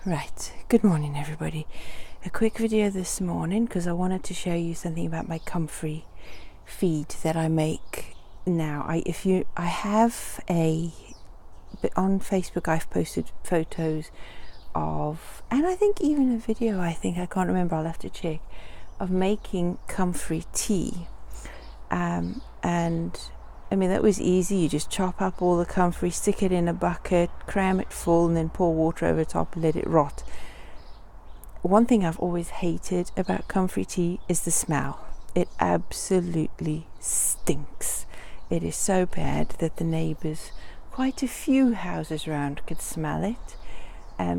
Right, good morning everybody. A quick video this morning because I wanted to show you something about my Comfrey feed that I make now. On Facebook I've posted photos of, and I think even a video, I can't remember, I'll have to check, of making Comfrey tea. And I mean, that was easy. You just chop up all the comfrey, stick it in a bucket, cram it full, and then pour water over top and let it rot. One thing I've always hated about comfrey tea is the smell. It absolutely stinks. It is so bad that the neighbours, quite a few houses around, could smell it.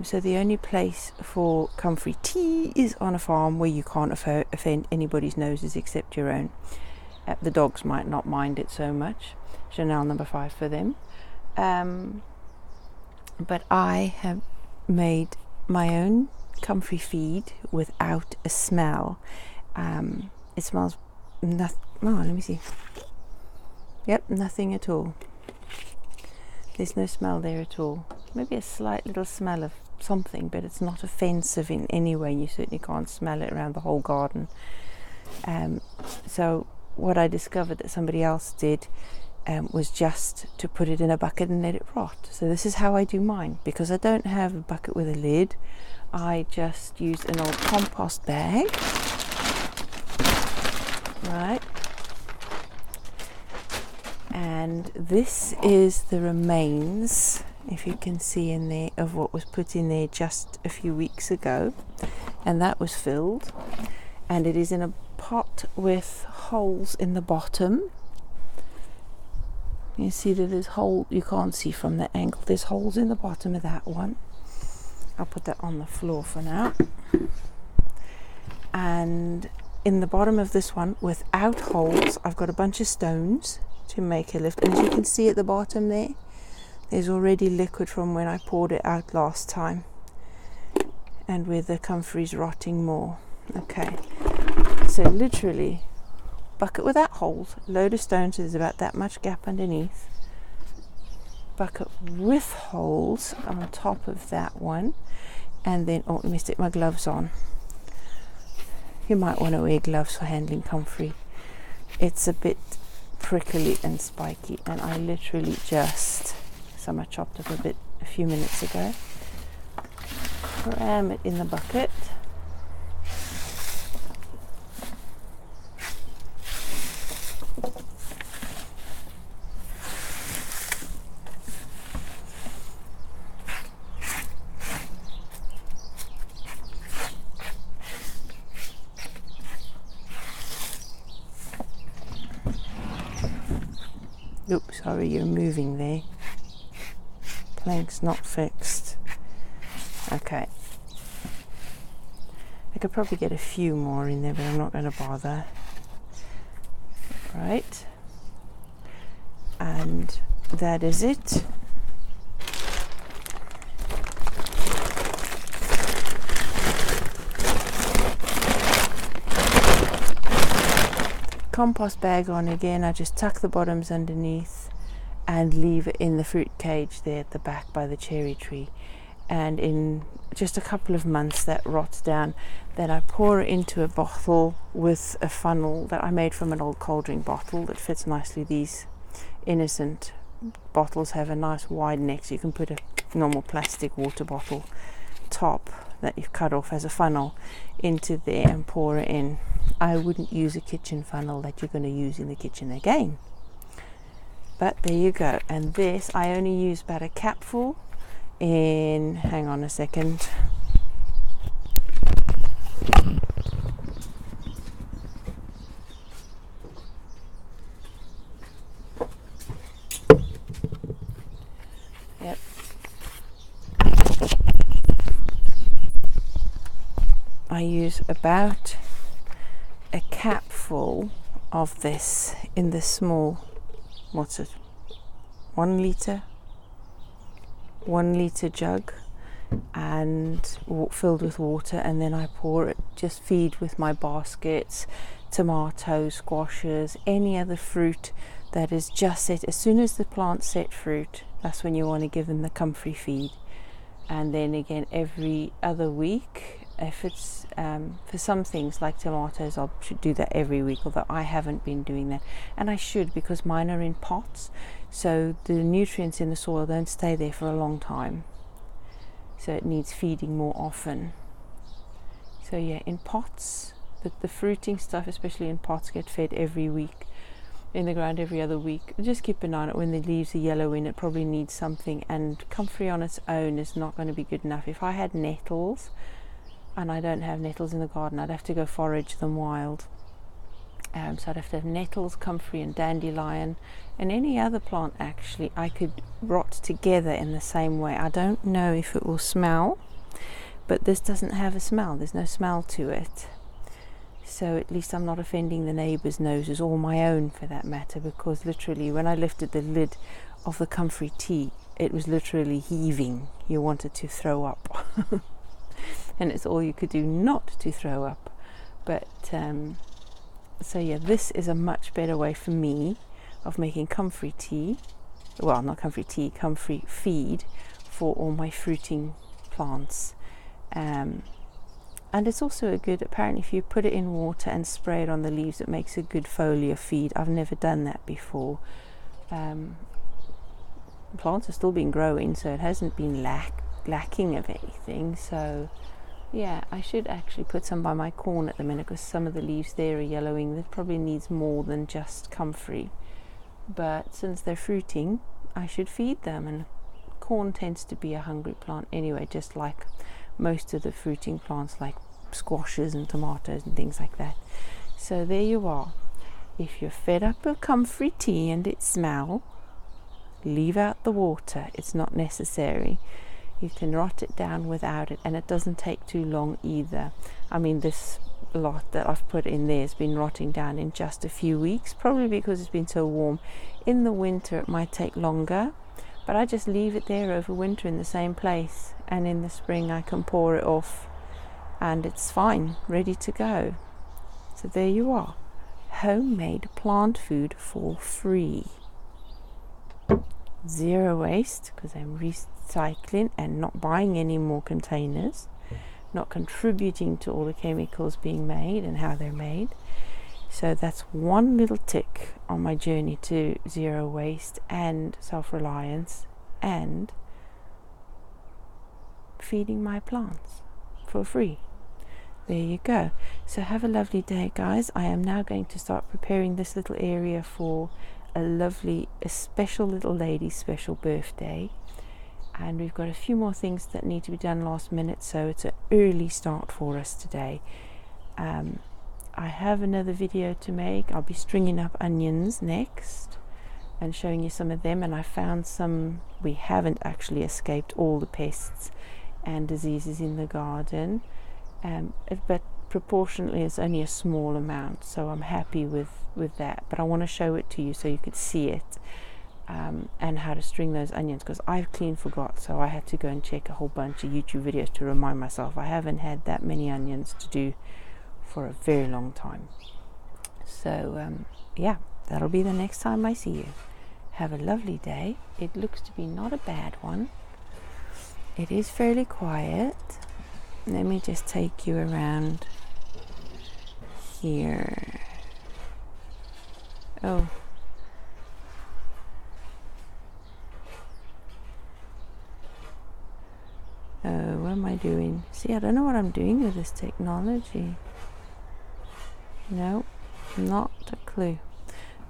So the only place for comfrey tea is on a farm where you can't offend anybody's noses except your own. The dogs might not mind it so much. Chanel number 5 for them. But I have made my own comfrey feed without a smell. It smells nothing. Oh, let me see. Yep, nothing at all. There's no smell there at all. Maybe a slight little smell of something, but it's not offensive in any way. You certainly can't smell it around the whole garden. So what I discovered that somebody else did was just to put it in a bucket and let it rot. So this is how I do mine. Because I don't have a bucket with a lid, I just use an old compost bag. Right. And this is the remains, if you can see in there, of what was put in there just a few weeks ago. And that was filled. And it is in a pot with holes in the bottom. You see that there's holes, you can't see from the angle, there's holes in the bottom of that one. I'll put that on the floor for now. And in the bottom of this one, without holes, I've got a bunch of stones to make a lift. And as you can see at the bottom there, there's already liquid from when I poured it out last time. And where the comfrey's rotting more. Okay. So literally, bucket without holes, load of stones, so there's about that much gap underneath. Bucket with holes on top of that one. And then, oh, let me stick my gloves on. You might want to wear gloves for handling comfrey. It's a bit prickly and spiky, and I literally just, some I chopped up a few minutes ago, cram it in the bucket. Oops, sorry, you're moving there. Plank's not fixed. Okay. I could probably get a few more in there, but I'm not going to bother. Right. And that is it. Compost bag on again. I just tuck the bottoms underneath and leave it in the fruit cage there at the back by the cherry tree, and in just a couple of months that rots down. Then I pour it into a bottle with a funnel that I made from an old cold drink bottle that fits nicely. These innocent bottles have a nice wide neck, so you can put a normal plastic water bottle top that you've cut off as a funnel into there and pour it in. I wouldn't use a kitchen funnel that you're going to use in the kitchen again. But there you go. And this, I only use about a capful in, hang on a second. Yep. I use about a capful of this in the small, what's it, 1 litre jug, and filled with water, and then I pour it, just feed with my baskets, tomatoes, squashes, any other fruit that is just set. As soon as the plants set fruit, that's when you want to give them the comfrey feed. and then again every other week. If it's for some things like tomatoes, I should do that every week, although I haven't been doing that, and I should, because mine are in pots, so the nutrients in the soil don't stay there for a long time, so it needs feeding more often. So yeah, in pots, the fruiting stuff, especially in pots, get fed every week, in the ground every other week. Just keep an eye on it. When the leaves are yellowing, it probably needs something, and comfrey on its own is not going to be good enough. If I had nettles, and I don't have nettles in the garden, I'd have to go forage them wild. So I'd have to have nettles, comfrey and dandelion, and any other plant actually I could rot together in the same way. I don't know if it will smell, but this doesn't have a smell. There's no smell to it. So at least I'm not offending the neighbours' noses, or my own for that matter, because literally when I lifted the lid of the comfrey tea, it was literally heaving. You wanted to throw up. And it's all you could do not to throw up. But so yeah, this is a much better way for me of making comfrey tea. Well, not comfrey tea, comfrey feed for all my fruiting plants. And it's also a good, apparently if you put it in water and spray it on the leaves, it makes a good foliar feed. I've never done that before. Plants have still been growing, so it hasn't been lacking of anything. So yeah, I should actually put some by my corn at the minute, because some of the leaves there are yellowing. That probably needs more than just comfrey, but since they're fruiting, I should feed them. And corn tends to be a hungry plant anyway, just like most of the fruiting plants like squashes and tomatoes and things like that. So there you are. If you're fed up with comfrey tea and its smell, leave out the water. It's not necessary. You can rot it down without it, and it doesn't take too long either. I mean, this lot that I've put in there has been rotting down in just a few weeks, probably because it's been so warm. In the winter it might take longer, but I just leave it there over winter in the same place, and in the spring I can pour it off and it's fine, ready to go. So there you are, homemade plant food for free. Zero waste, because I'm recycling and not buying any more containers, not contributing to all the chemicals being made and how they're made. So that's one little tick on my journey to zero waste and self-reliance and feeding my plants for free. There you go. So have a lovely day, guys. I am now going to start preparing this little area for a special little lady's special birthday, and we've got a few more things that need to be done last minute, so it's an early start for us today. I have another video to make. I'll be stringing up onions next and showing you some of them, and I found some. We haven't actually escaped all the pests and diseases in the garden, but proportionately it's only a small amount, so I'm happy with that. But I want to show it to you so you could see it, and how to string those onions, because I've clean forgot, so I had to go and check a whole bunch of YouTube videos to remind myself. I haven't had that many onions to do for a very long time. So yeah, that'll be the next time I see you. Have a lovely day. It looks to be not a bad one. It is fairly quiet. Let me just take you around here. Oh, what am I doing? See, I don't know what I'm doing with this technology. No, not a clue.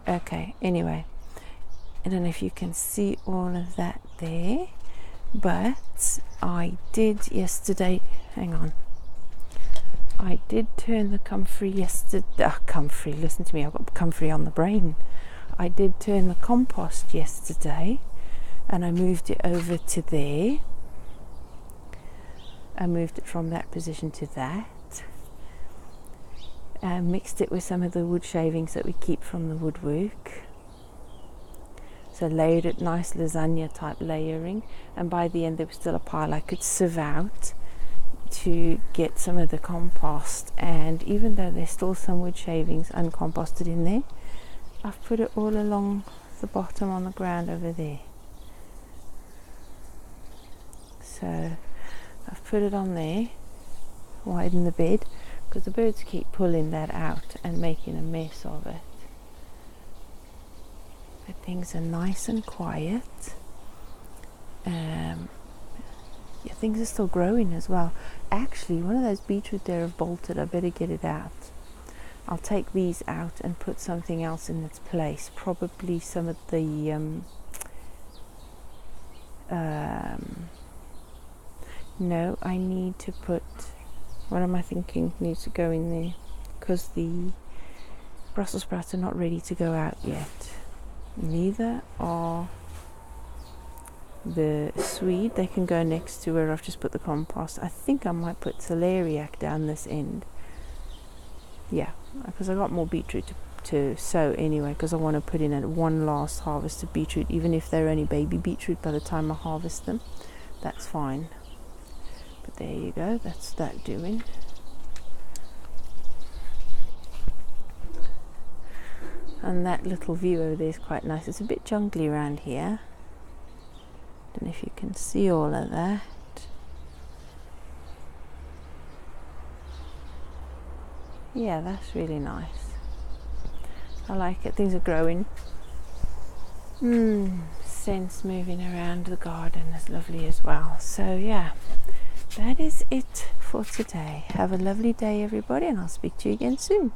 Okay, anyway, I don't know if you can see all of that there, but I did yesterday, hang on, I did turn the comfrey yesterday, comfrey, listen to me, I've got comfrey on the brain. I did turn the compost yesterday, and I moved it over to there. I moved it from that position to that, and mixed it with some of the wood shavings that we keep from the woodwork. So layered it, nice lasagna type layering, and by the end there was still a pile I could sieve out to get some of the compost. And even though there's still some wood shavings uncomposted in there, I've put it all along the bottom on the ground over there. So put it on there, widen the bed, because the birds keep pulling that out and making a mess of it. But things are nice and quiet. Yeah, things are still growing as well. Actually, one of those beetroot there have bolted. I better get it out. I'll take these out and put something else in its place. Probably some of the no, I need to put, what am I thinking needs to go in there, because the Brussels sprouts are not ready to go out yet. Neither are the Swede. They can go next to where I've just put the compost. I think I might put celeriac down this end. Yeah, because I got more beetroot to sow anyway, because I want to put in one last harvest of beetroot, even if they're only baby beetroot by the time I harvest them. That's fine. But there you go, that's that doing. And that little view over there is quite nice. It's a bit jungly around here. Don't know if you can see all of that. Yeah, that's really nice. I like it. Things are growing. Scents moving around the garden is lovely as well. So yeah, that is it for today. Have a lovely day, everybody, and I'll speak to you again soon.